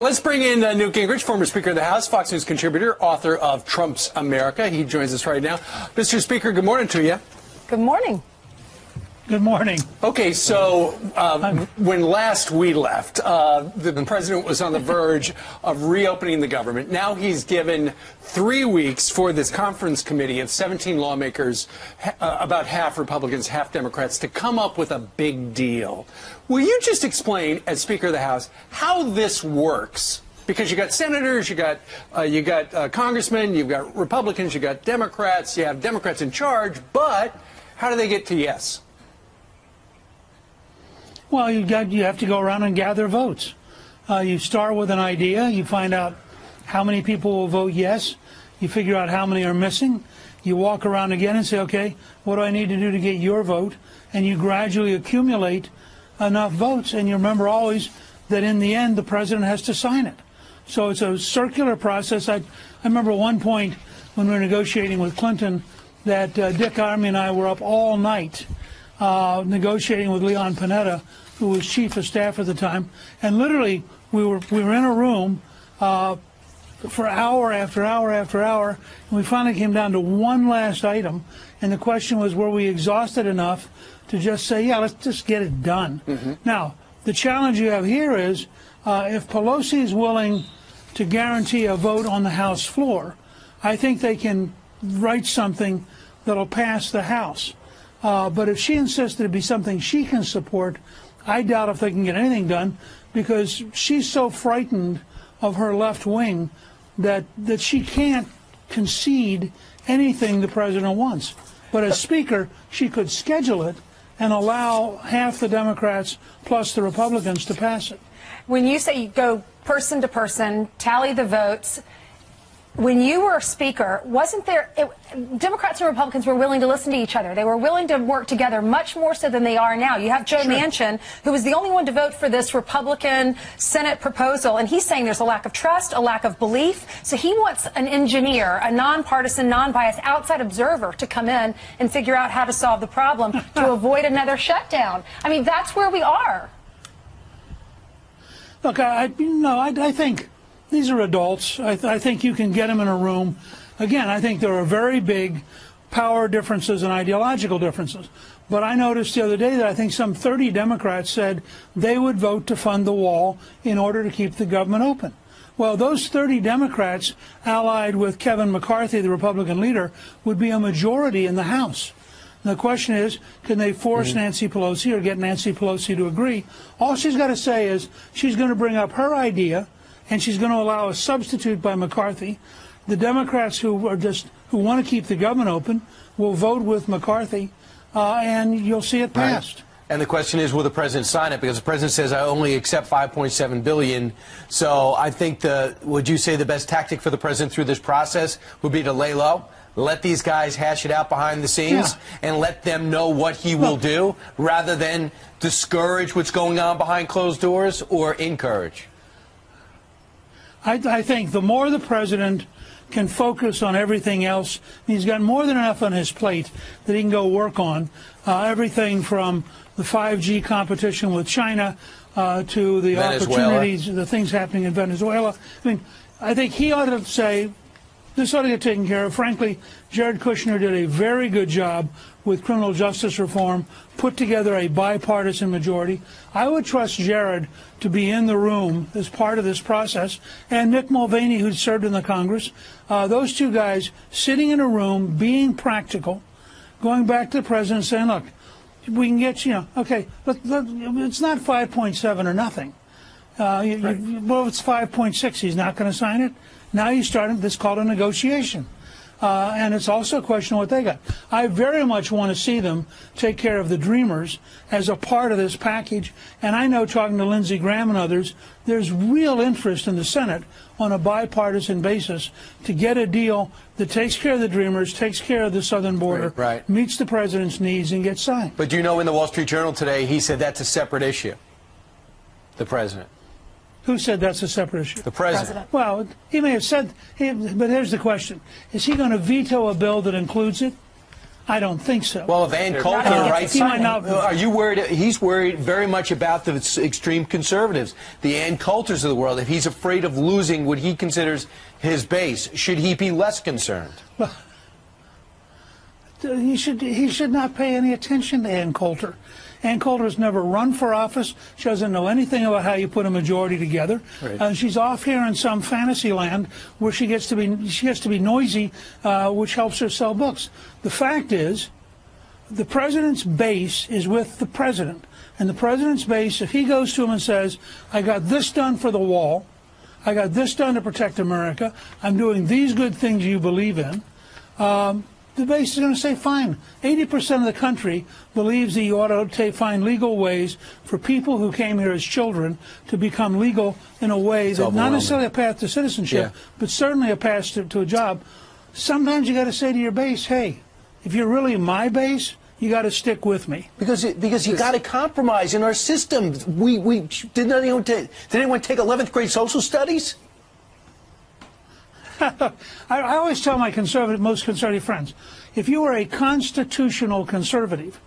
Let's bring in Newt Gingrich, former Speaker of the House, Fox News contributor, author of Trump's America. He joins us right now. Mr. Speaker, good morning to you. Good morning. Good morning. Okay, so when last we left, the president was on the verge of reopening the government. Now he's given 3 weeks for this conference committee of 17 lawmakers, about half Republicans, half Democrats, to come up with a big deal. Will you just explain, as Speaker of the House, how this works? Because you got senators, you got congressmen, you've got Republicans, you got Democrats, you have Democrats in charge, but how do they get to yes? Well, you have to go around and gather votes. You start with an idea. You find out how many people will vote yes. You figure out how many are missing. You walk around again and say, okay, what do I need to do to get your vote? And you gradually accumulate enough votes. And you remember always that in the end, the president has to sign it. So it's a circular process. I remember one point when we were negotiating with Clinton that Dick Armey and I were up all night negotiating with Leon Panetta, who was chief of staff at the time, and literally we were in a room for hour after hour after hour, and we finally came down to one last item, and the question was, were we exhausted enough to just say, yeah, let's just get it done. Now, the challenge you have here is if Pelosi is willing to guarantee a vote on the House floor, I think they can write something that'll pass the House. But if she insists that it be something she can support, I doubt if they can get anything done, because she's so frightened of her left wing that she can't concede anything the president wants. But as Speaker, she could schedule it and allow half the Democrats plus the Republicans to pass it. When you say you go person to person, tally the votes, when you were Speaker, wasn't there, Democrats and Republicans were willing to listen to each other. They were willing to work together much more so than they are now. You have Joe Manchin, who was the only one to vote for this Republican Senate proposal, and he's saying there's a lack of trust, a lack of belief. So he wants an engineer, a nonpartisan, non-biased, outside observer to come in and figure out how to solve the problem to avoid another shutdown. I mean, that's where we are. Look, I think these are adults. I think you can get them in a room. Again, I think there are very big power differences and ideological differences. But I noticed the other day that I think some 30 Democrats said they would vote to fund the wall in order to keep the government open. Well, those 30 Democrats, allied with Kevin McCarthy, the Republican leader, would be a majority in the House. And the question is, can they force Nancy Pelosi or get Nancy Pelosi to agree? All she's got to say is she's going to bring up her idea, and she's going to allow a substitute by McCarthy. The Democrats who want to keep the government open will vote with McCarthy, and you'll see it passed. Right. And the question is, will the president sign it? Because the president says, I only accept $5.7 billion. So I think would you say the best tactic for the president through this process would be to lay low? Let these guys hash it out behind the scenes and let them know what he will do, rather than discourage what's going on behind closed doors or encourage? I think the more the president can focus on everything else, he's got more than enough on his plate that he can go work on. Everything from the 5G competition with China to the opportunities, the things happening in Venezuela. I mean, I think he ought to say, this ought to get taken care of. Frankly, Jared Kushner did a very good job with criminal justice reform, put together a bipartisan majority. I would trust Jared to be in the room as part of this process, and Mick Mulvaney, who served in the Congress. Those two guys sitting in a room, being practical, going back to the president saying, look, we can get, okay, it's not 5.7 or nothing. Well, it's 5.6. He's not going to sign it. Now you start this called a negotiation. And it's also a question of what they got. I very much want to see them take care of the Dreamers as a part of this package. And I know, talking to Lindsey Graham and others, there's real interest in the Senate on a bipartisan basis to get a deal that takes care of the Dreamers, takes care of the southern border, meets the president's needs, and gets signed. But you know, in the Wall Street Journal today, he said that's a separate issue, the president. Who said that's a separate issue? The president. Well, he may have said, but here's the question. Is he going to veto a bill that includes it? I don't think so. Well, if Ann Coulter writes, are you worried? He's worried very much about the extreme conservatives, the Ann Coulters of the world. If he's afraid of losing what he considers his base, should he be less concerned? Well, he should not pay any attention to Ann Coulter. Ann Coulter has never run for office. She doesn't know anything about how you put a majority together. Right. She's off here in some fantasy land where she gets to be noisy, which helps her sell books. The fact is, the president's base is with the president, and the president's base, if he goes to him and says, "I got this done for the wall, I got this done to protect America, I'm doing these good things you believe in," the base is going to say, fine. 80% of the country believes that you ought to find legal ways for people who came here as children to become legal in a way that not necessarily a path to citizenship, but certainly a path to a job. Sometimes you got to say to your base, hey, if you're really my base, you got to stick with me. Because you got to compromise in our system. Did anyone take 11th grade social studies? I always tell my most conservative friends, if you are a constitutional conservative,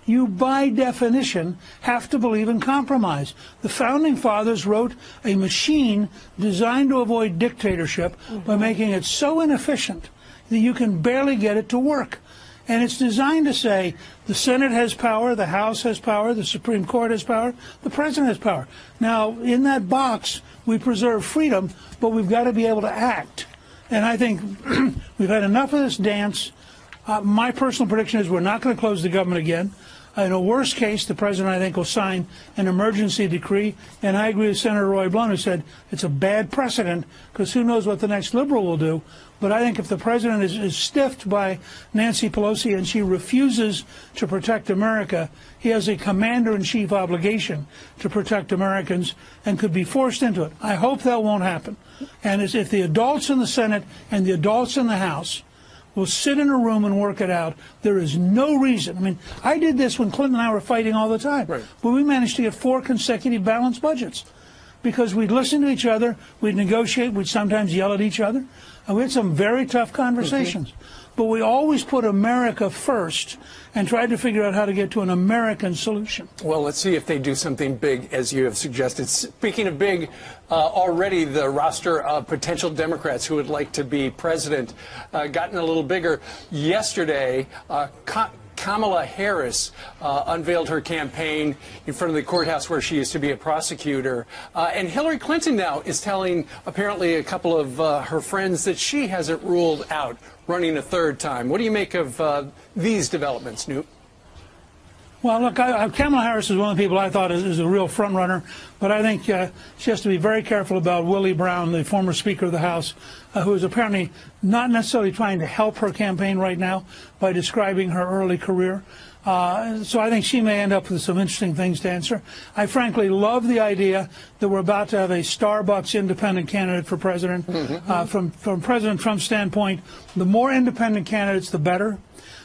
you by definition have to believe in compromise. The Founding Fathers wrote a machine designed to avoid dictatorship by making it so inefficient that you can barely get it to work. And it's designed to say the Senate has power, the House has power, the Supreme Court has power, the President has power. Now, in that box, we preserve freedom, but we've got to be able to act. And I think we've had enough of this dance. My personal prediction is we're not going to close the government again. In a worst case, the president, I think, will sign an emergency decree. And I agree with Senator Roy Blunt, who said it's a bad precedent because who knows what the next liberal will do. But I think if the president is stiffed by Nancy Pelosi and she refuses to protect America, he has a commander-in-chief obligation to protect Americans and could be forced into it. I hope that won't happen. And if the adults in the Senate and the adults in the House will sit in a room and work it out, there is no reason. I mean, I did this when Clinton and I were fighting all the time. Right. But we managed to get 4 consecutive balanced budgets because we'd listen to each other, we'd negotiate, we'd sometimes yell at each other. And we had some very tough conversations. But we always put America first and tried to figure out how to get to an American solution. Well, let's see if they do something big, as you have suggested. Speaking of big, already the roster of potential Democrats who would like to be president gotten a little bigger. Yesterday, Kamala Harris unveiled her campaign in front of the courthouse where she used to be a prosecutor. And Hillary Clinton now is telling apparently a couple of her friends that she hasn't ruled out running a third time. What do you make of these developments, Newt? Well, look, Kamala Harris is one of the people I thought is a real front runner, but I think she has to be very careful about Willie Brown, the former Speaker of the House, who is apparently not necessarily trying to help her campaign right now by describing her early career. So I think she may end up with some interesting things to answer. I frankly love the idea that we're about to have a Starbucks independent candidate for president. From President Trump's standpoint, the more independent candidates, the better.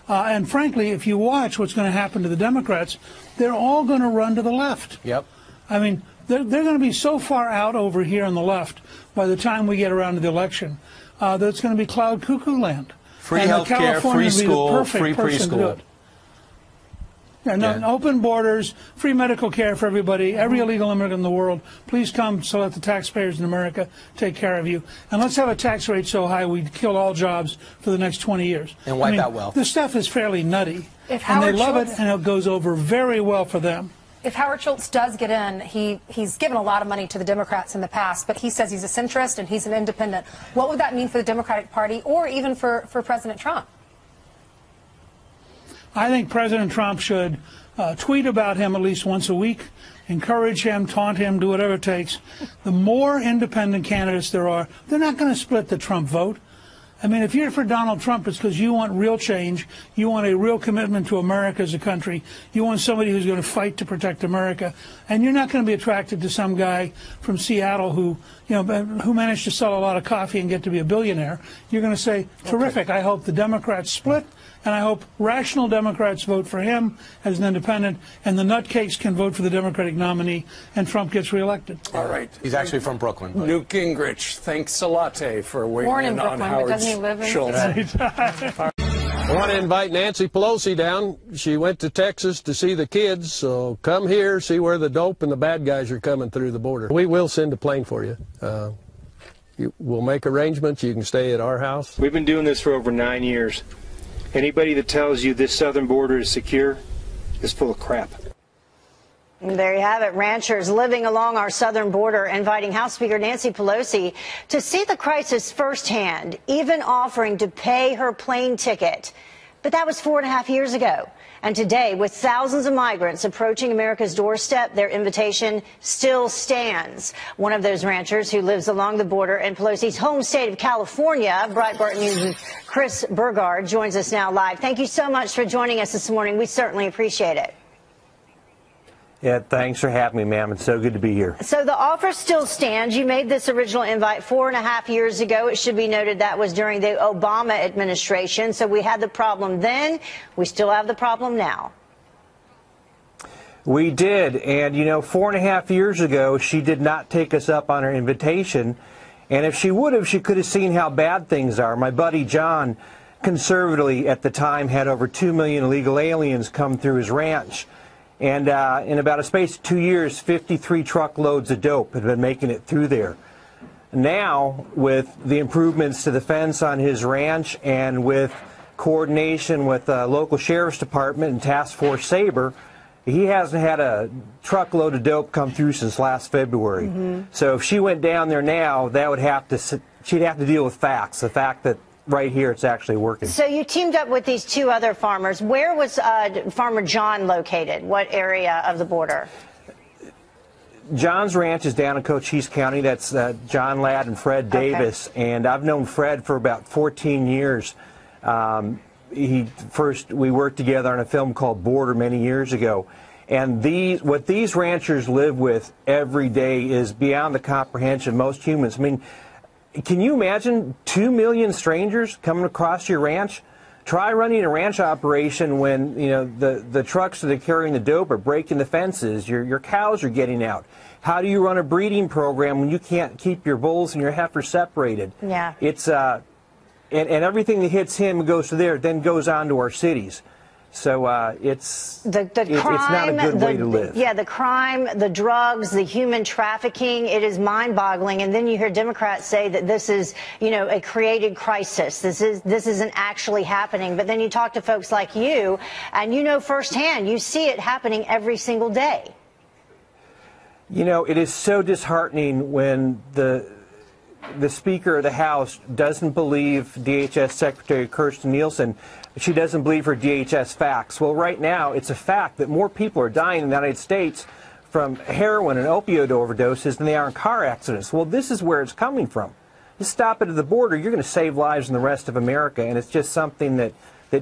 And frankly, if you watch what's going to happen to the Democrats, they're all going to run to the left. Yep. I mean, they're going to be so far out over here on the left by the time we get around to the election that it's going to be cloud cuckoo land. Free health care, free school, free preschool. Yeah, open borders, free medical care for everybody, every illegal immigrant in the world. Please come so let the taxpayers in America take care of you. And let's have a tax rate so high we kill all jobs for the next 20 years. And wipe out wealth. This stuff is fairly nutty. And they love it, and it goes over very well for them. If Howard Schultz does get in, he's given a lot of money to the Democrats in the past, but he says he's a centrist and he's an independent. What would that mean for the Democratic Party or even for President Trump? I think President Trump should tweet about him at least once a week, encourage him, taunt him, do whatever it takes. The more independent candidates there are, they're not going to split the Trump vote. I mean, if you're for Donald Trump, it's because you want real change. You want a real commitment to America as a country. You want somebody who's going to fight to protect America. And you're not going to be attracted to some guy from Seattle who managed to sell a lot of coffee and get to be a billionaire. You're going to say, terrific, I hope the Democrats split. And I hope rational Democrats vote for him as an independent, and the nutcakes can vote for the Democratic nominee, and Trump gets reelected. All right. He's actually from Brooklyn. But. Newt Gingrich, thanks a lot for weighing in on Howard Schultz. Doesn't he live in I want to invite Nancy Pelosi down. She went to Texas to see the kids, so come here, see where the dope and the bad guys are coming through the border. We will send a plane for you. We'll make arrangements. You can stay at our house. We've been doing this for over 9 years. Anybody that tells you this southern border is secure is full of crap. And there you have it. Ranchers living along our southern border inviting House Speaker Nancy Pelosi to see the crisis firsthand, even offering to pay her plane ticket. But that was 4.5 years ago. And today, with thousands of migrants approaching America's doorstep, their invitation still stands. One of those ranchers who lives along the border in Pelosi's home state of California, Breitbart News' Chris Burgard, joins us now live. Thank you so much for joining us this morning. We certainly appreciate it. Yeah, thanks for having me, ma'am. It's so good to be here. So the offer still stands. You made this original invite 4.5 years ago. It should be noted that was during the Obama administration. So we had the problem then. We still have the problem now. We did. And, you know, 4.5 years ago, she did not take us up on her invitation. And if she would have, she could have seen how bad things are. My buddy John, conservatively at the time, had over 2 million illegal aliens come through his ranch. And in about a space of 2 years, 53 truckloads of dope had been making it through there. Now, with the improvements to the fence on his ranch and with coordination with the local sheriff's department and Task Force Sabre, he hasn't had a truckload of dope come through since last February. Mm-hmm. So if she went down there now, that would have to, she'd have to deal with facts, the fact that right here it's actually working. So you teamed up with these two other farmers. Where was Farmer John located? What area of the border? John's ranch is down in Cochise County. That's John Ladd and Fred Davis. Okay. And I've known Fred for about 14 years. We worked together on a film called Border many years ago. And what these ranchers live with every day is beyond the comprehension of most humans. I mean, can you imagine 2 million strangers coming across your ranch? Try running a ranch operation when, you know, the trucks that are carrying the dope are breaking the fences, your cows are getting out. How do you run a breeding program when you can't keep your bulls and your heifers separated? Yeah. It's and everything that hits him goes to there, then goes on to our cities. So it's not a good way to live. Yeah, the crime, the drugs, the human trafficking, it is mind-boggling. And then you hear Democrats say that this is, you know, a created crisis. This isn't actually happening. But then you talk to folks like you, and you know firsthand, you see it happening every single day. You know, it is so disheartening when the Speaker of the House doesn't believe DHS Secretary Kirstjen Nielsen. She doesn't believe her DHS facts. Well, right now, it's a fact that more people are dying in the United States from heroin and opioid overdoses than they are in car accidents. Well, this is where it's coming from. Just stop it at the border, you're going to save lives in the rest of America, and it's just something that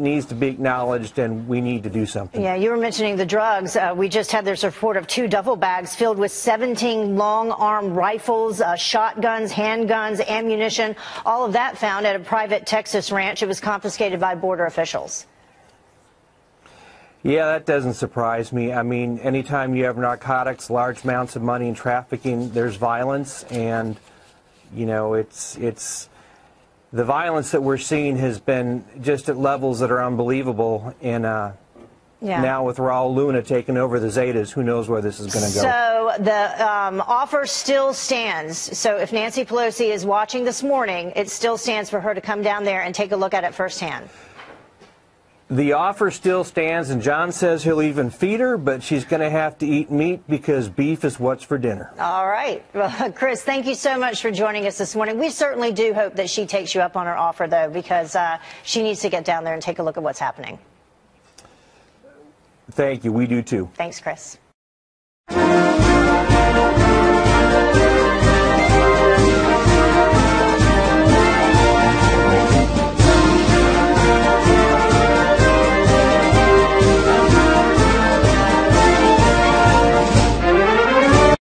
needs to be acknowledged, and we need to do something. Yeah, you were mentioning the drugs. We just had this report of 2 duffel bags filled with 17 long-arm rifles, shotguns, handguns, ammunition, all of that found at a private Texas ranch. It was confiscated by border officials. Yeah, that doesn't surprise me. I mean, anytime you have narcotics, large amounts of money and trafficking, there's violence, and, you know, it's the violence that we're seeing has been just at levels that are unbelievable, and now with Raul Luna taking over the Zetas, who knows where this is going to go. So the offer still stands. So if Nancy Pelosi is watching this morning, it still stands for her to come down there and take a look at it firsthand. The offer still stands, and John says he'll even feed her, but she's going to have to eat meat because beef is what's for dinner. All right. Well, Chris, thank you so much for joining us this morning. We certainly do hope that she takes you up on her offer, though, because she needs to get down there and take a look at what's happening. Thank you. We do, too. Thanks, Chris.